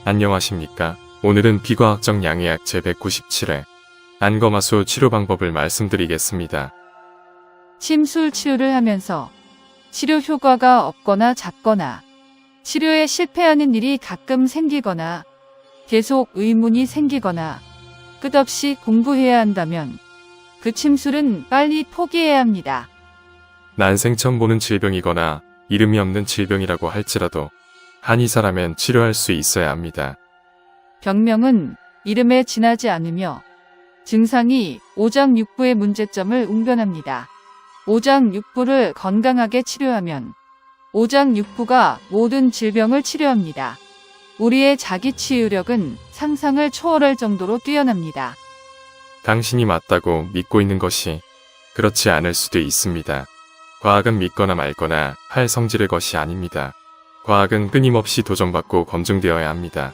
안녕하십니까? 오늘은 비과학적 양의학 제197회 안검하수 치료 방법을 말씀드리겠습니다. 침술 치료를 하면서 치료 효과가 없거나 작거나 치료에 실패하는 일이 가끔 생기거나 계속 의문이 생기거나 끝없이 공부해야 한다면 그 침술은 빨리 포기해야 합니다. 난생 처음 보는 질병이거나 이름이 없는 질병이라고 할지라도 한의사라면 치료할 수 있어야 합니다. 병명은 이름에 지나지 않으며 증상이 오장육부의 문제점을 웅변합니다. 오장육부를 건강하게 치료하면 오장육부가 모든 질병을 치료합니다. 우리의 자기치유력은 상상을 초월할 정도로 뛰어납니다. 당신이 맞다고 믿고 있는 것이 그렇지 않을 수도 있습니다. 과학은 믿거나 말거나 할 성질의 것이 아닙니다. 과학은 끊임없이 도전받고 검증되어야 합니다.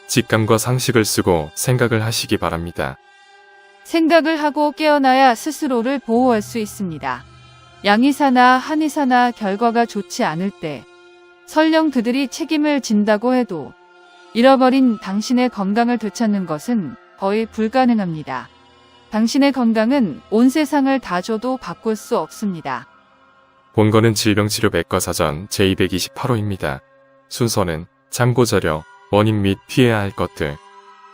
직감과 상식을 쓰고 생각을 하시기 바랍니다. 생각을 하고 깨어나야 스스로를 보호할 수 있습니다. 양의사나 한의사나 결과가 좋지 않을 때 설령 그들이 책임을 진다고 해도 잃어버린 당신의 건강을 되찾는 것은 거의 불가능합니다. 당신의 건강은 온 세상을 다 줘도 바꿀 수 없습니다. 본거는 질병치료 백과사전 제228호입니다. 순서는 참고자료, 원인 및 피해야 할 것들,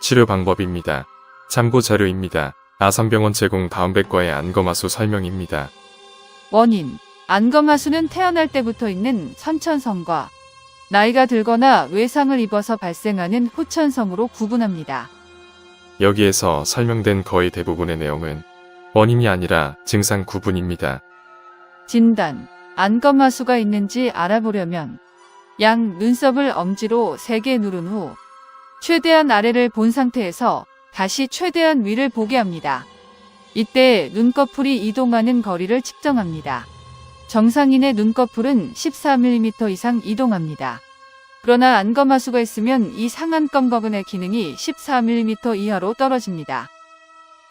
치료 방법입니다. 참고자료입니다. 아산병원 제공 다음백과의 안검하수 설명입니다. 원인, 안검하수는 태어날 때부터 있는 선천성과 나이가 들거나 외상을 입어서 발생하는 후천성으로 구분합니다. 여기에서 설명된 거의 대부분의 내용은 원인이 아니라 증상 구분입니다. 진단, 안검하수가 있는지 알아보려면 양 눈썹을 엄지로 3개 누른 후 최대한 아래를 본 상태에서 다시 최대한 위를 보게 합니다. 이때 눈꺼풀이 이동하는 거리를 측정합니다. 정상인의 눈꺼풀은 14mm 이상 이동합니다. 그러나 안검하수가 있으면 이 상안검거근의 기능이 14mm 이하로 떨어집니다.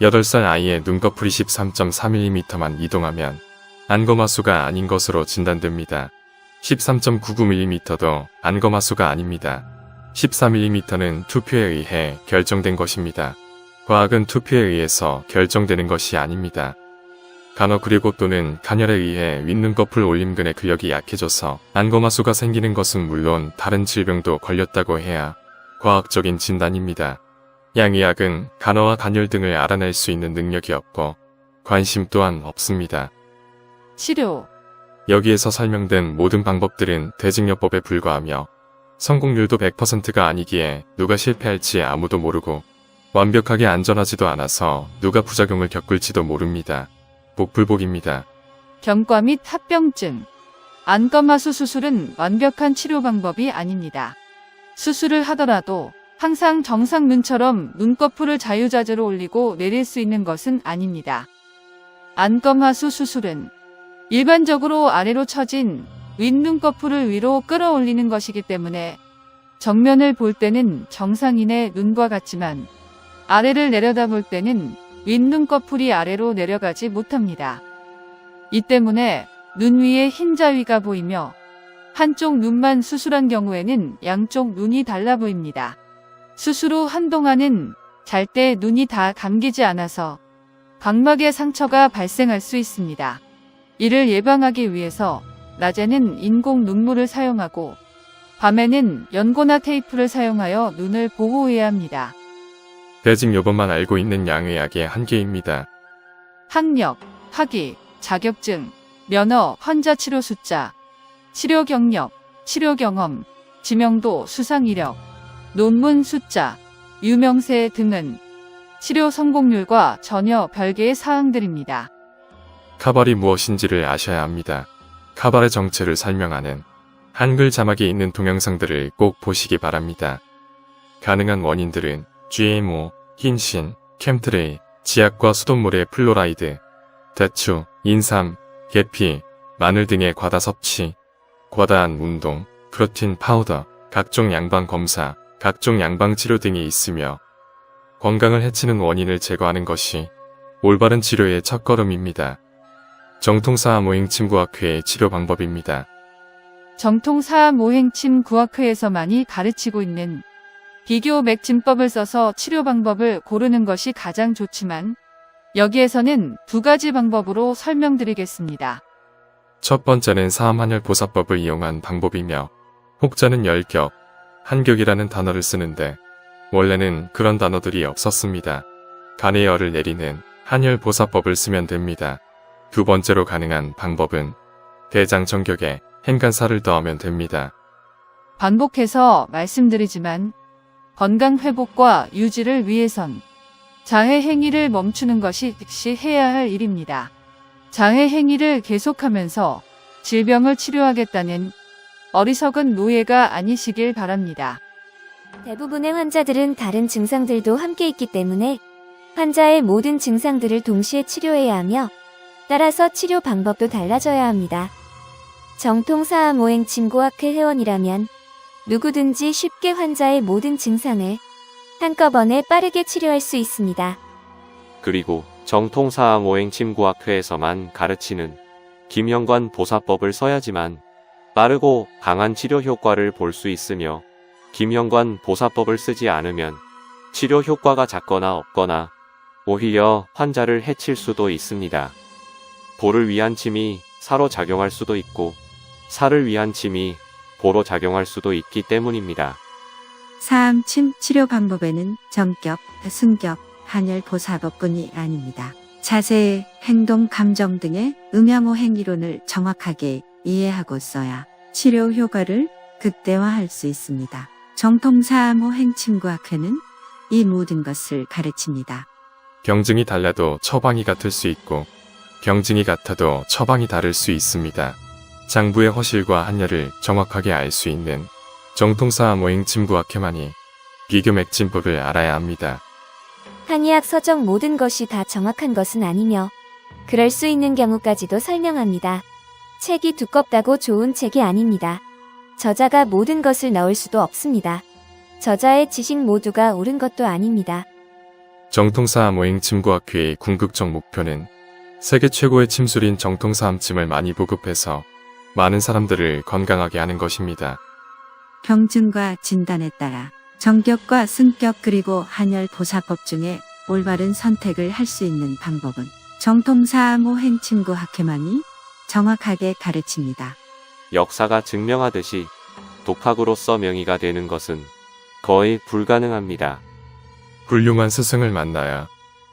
8살 아이의 눈꺼풀이 13.4mm만 이동하면 안검하수가 아닌 것으로 진단됩니다. 13.99mm도 안검하수가 아닙니다. 14mm는 투표에 의해 결정된 것입니다. 과학은 투표에 의해서 결정되는 것이 아닙니다. 간혹 그리고 또는 간열에 의해 윗눈꺼풀 올림근의 근력이 약해져서 안검하수가 생기는 것은 물론 다른 질병도 걸렸다고 해야 과학적인 진단입니다. 양의학은 간화와 간열 등을 알아낼 수 있는 능력이 없고 관심 또한 없습니다. 치료, 여기에서 설명된 모든 방법들은 대증요법에 불과하며 성공률도 100%가 아니기에 누가 실패할지 아무도 모르고 완벽하게 안전하지도 않아서 누가 부작용을 겪을지도 모릅니다. 복불복입니다. 경과 및 합병증, 안검하수 수술은 완벽한 치료 방법이 아닙니다. 수술을 하더라도 항상 정상 눈처럼 눈꺼풀을 자유자재로 올리고 내릴 수 있는 것은 아닙니다. 안검하수 수술은 일반적으로 아래로 처진 윗눈꺼풀을 위로 끌어올리는 것이기 때문에 정면을 볼 때는 정상인의 눈과 같지만 아래를 내려다볼 때는 윗눈꺼풀이 아래로 내려가지 못합니다. 이 때문에 눈 위에 흰 자위가 보이며 한쪽 눈만 수술한 경우에는 양쪽 눈이 달라 보입니다. 수술 후 한동안은 잘 때 눈이 다 감기지 않아서 각막에 상처가 발생할 수 있습니다. 이를 예방하기 위해서 낮에는 인공 눈물을 사용하고 밤에는 연고나 테이프를 사용하여 눈을 보호해야 합니다. 대증요법만 알고 있는 양의학의 한계입니다. 학력, 학위, 자격증, 면허, 환자 치료 숫자, 치료 경력, 치료 경험, 지명도, 수상 이력, 논문 숫자, 유명세 등은 치료 성공률과 전혀 별개의 사항들입니다. 카발이 무엇인지를 아셔야 합니다. 카발의 정체를 설명하는 한글 자막이 있는 동영상들을 꼭 보시기 바랍니다. 가능한 원인들은 GMO, 흰신, 캠트레이, 지약과 수돗물의 플로라이드, 대추, 인삼, 계피, 마늘 등의 과다 섭취, 과다한 운동, 프로틴 파우더, 각종 양방 검사, 각종 양방 치료 등이 있으며 건강을 해치는 원인을 제거하는 것이 올바른 치료의 첫걸음입니다. 정통사암오행침구학회의 치료 방법입니다. 정통사암오행침 구학회에서만이 가르치고 있는 비교 맥진법을 써서 치료 방법을 고르는 것이 가장 좋지만 여기에서는 두 가지 방법으로 설명드리겠습니다. 첫 번째는 사암한열보사법을 이용한 방법이며 혹자는 열격, 한격이라는 단어를 쓰는데 원래는 그런 단어들이 없었습니다. 간에 열을 내리는 한열보사법을 쓰면 됩니다. 두 번째로 가능한 방법은 대장정격에 행간살을 더하면 됩니다. 반복해서 말씀드리지만 건강 회복과 유지를 위해선 장애 행위를 멈추는 것이 즉시 해야 할 일입니다. 장애 행위를 계속하면서 질병을 치료하겠다는 어리석은 노예가 아니시길 바랍니다. 대부분의 환자들은 다른 증상들도 함께 있기 때문에 환자의 모든 증상들을 동시에 치료해야 하며 따라서 치료 방법도 달라져야 합니다. 정통사암오행 침고학회 회원이라면 누구든지 쉽게 환자의 모든 증상을 한꺼번에 빠르게 치료할 수 있습니다. 그리고 정통사암오행 침구학회에서만 가르치는 김현관 보사법을 써야지만 빠르고 강한 치료 효과를 볼 수 있으며 김현관 보사법을 쓰지 않으면 치료 효과가 작거나 없거나 오히려 환자를 해칠 수도 있습니다. 보를 위한 침이 사로 작용할 수도 있고 사를 위한 침이 보로 작용할 수도 있기 때문입니다. 사암침 치료 방법에는 정격, 승격, 한열보사법뿐이 아닙니다. 자세, 행동, 감정 등의 음양오행 이론을 정확하게 이해하고 써야 치료 효과를 극대화할 수 있습니다. 정통사암오행 침구학회는 이 모든 것을 가르칩니다. 경증이 달라도 처방이 같을 수 있고 경증이 같아도 처방이 다를 수 있습니다. 장부의 허실과 한열을 정확하게 알 수 있는 정통사암오행 침구학회만이 비교맥진법을 알아야 합니다. 한의학 서적 모든 것이 다 정확한 것은 아니며 그럴 수 있는 경우까지도 설명합니다. 책이 두껍다고 좋은 책이 아닙니다. 저자가 모든 것을 넣을 수도 없습니다. 저자의 지식 모두가 옳은 것도 아닙니다. 정통사암오행 침구학회의 궁극적 목표는 세계 최고의 침술인 정통사암침을 많이 보급해서 많은 사람들을 건강하게 하는 것입니다. 병증과 진단에 따라 정격과 승격 그리고 한열보사법 중에 올바른 선택을 할 수 있는 방법은 정통사암오행 침구학회만이 정확하게 가르칩니다. 역사가 증명하듯이 독학으로서 명의가 되는 것은 거의 불가능합니다. 훌륭한 스승을 만나야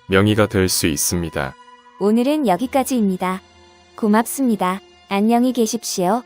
명의가 될 수 있습니다. 오늘은 여기까지입니다. 고맙습니다. 안녕히 계십시오.